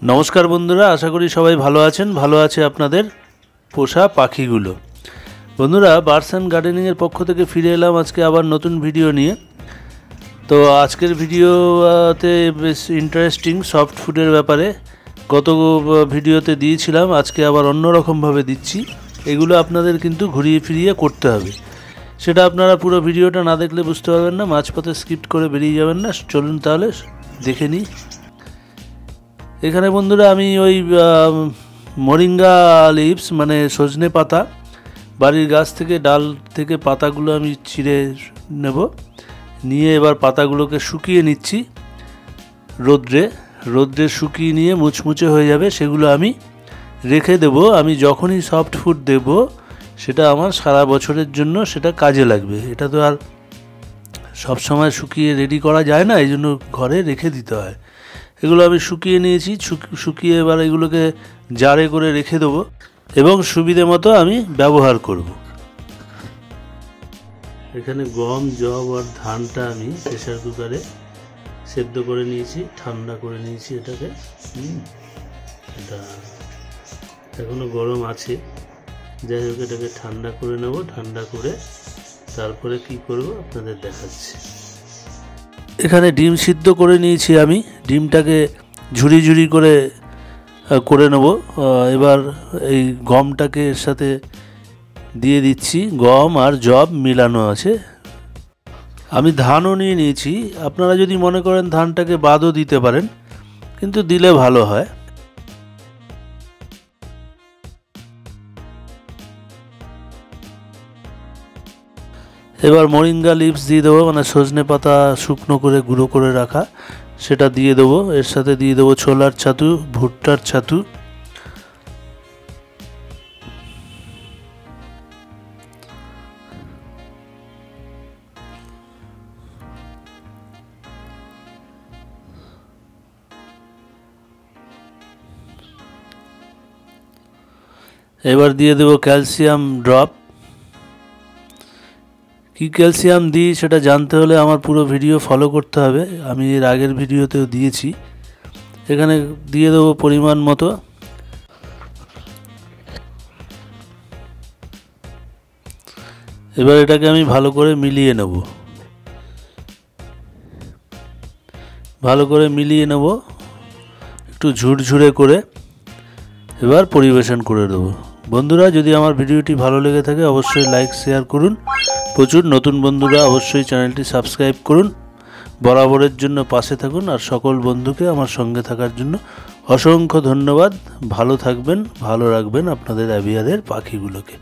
नमस्कार बंधुरा, आशा करी सबाई भालो आछेन। भालो आछे आपनादेर पोषा पाखिगुलो। बंधुरा, बार्ड्स एंड गार्डेनिंग पक्ष थेके फिरे एलाम आजके आबार नतून भिडियो निये। तो आजकेर भिडियोते बेश इंटारेस्टिंग सफ्ट फुडेर ब्यापारे गत भिडियोते दिएछिलाम, आजके आबार अन्यरकम भावे दिচ্ছি। एगुलो आपनादेर किन्तु घुरिয়ে फिरिয়ে करते हबे। सेटा आपनारा पुरो भिडियोटा ना देखले बुझते पारबेन ना, माझपথে स्किप करे बेरिয়ে যাবেন না। चलुन ताहले देखे निই। এখানে বন্ধুরা আমি ওই মরিঙ্গা লিভস মানে সজনে পাতা বাড়ির গাছ থেকে ডাল থেকে পাতাগুলো আমি ছিঁড়ে নেব, নিয়ে এবার পাতাগুলোকে শুকিয়ে নিচ্ছি রোদ্রে শুকিয়ে নিয়ে মুচমুচে হয়ে যাবে, সেগুলো আমি রেখে দেব। আমি যখনই সফট ফুড দেব সেটা আমার সারা বছরের জন্য সেটা কাজে লাগবে। এটা তো আর সব সময় শুকিয়ে রেডি করা যায় না, এই জন্য ঘরে রেখে দিতে হয়। এগুলো আমি শুকিয়ে নিয়েছি, শুকিয়ে এবার এগুলোকে জারে করে রেখে দেবো এবং সুবিধে মতো আমি ব্যবহার করব। এখানে গম, জব আর ধানটা আমি প্রেসার কুকারে সেদ্ধ করে নিয়েছি, ঠান্ডা করে নিয়েছি এটাকে। এটা এখনো গরম আছে, যাই হোক এটাকে ঠান্ডা করে নেব। ঠান্ডা করে তারপরে কি করব আপনাদের দেখাচ্ছি। এখানে ডিম সিদ্ধ করে নিয়েছি আমি, ডিমটাকে ঝুরি ঝুরি করে নেব। এবার এই গমটাকে এর সাথে দিয়ে দিচ্ছি, গম আর জব মিলানো আছে। আমি ধানও নিয়ে নিয়েছি, আপনারা যদি মনে করেন ধানটাকে বাদও দিতে পারেন, কিন্তু দিলে ভালো হয়। এবার মরিঙ্গা লিভস দিয়ে দেবো, মানে সজনে পাতা শুকনো করে গুঁড়ো করে রাখা, সেটা দিয়ে দেবো। এর সাথে দিয়ে দেবো ছোলার ছাতু, ভুট্টার ছাতু। এবার দিয়ে দেবো ক্যালসিয়াম ড্রপ। কি ক্যালসিয়াম দিই সেটা জানতে হলে আমার পুরো ভিডিও ফলো করতে হবে, আমি এর আগের ভিডিওতেও দিয়েছি। এখানে দিয়ে দেবো পরিমাণ মতো। এবার এটাকে আমি ভালো করে মিলিয়ে নেব, একটু ঝুরঝুরে করে এবার পরিবেশন করে দেবো। বন্ধুরা, যদি আমার ভিডিওটি ভালো লেগে থাকে অবশ্যই লাইক শেয়ার করুন। প্রচুর নতুন বন্ধুরা অবশ্যই চ্যানেলটি সাবস্ক্রাইব করুন, বরাবরের জন্য পাশে থাকুন। আর সকল বন্ধুকে আমার সঙ্গে থাকার জন্য অসংখ্য ধন্যবাদ। ভালো থাকবেন, ভালো রাখবেন আপনাদের অ্যাভিয়ারের পাখিগুলোকে।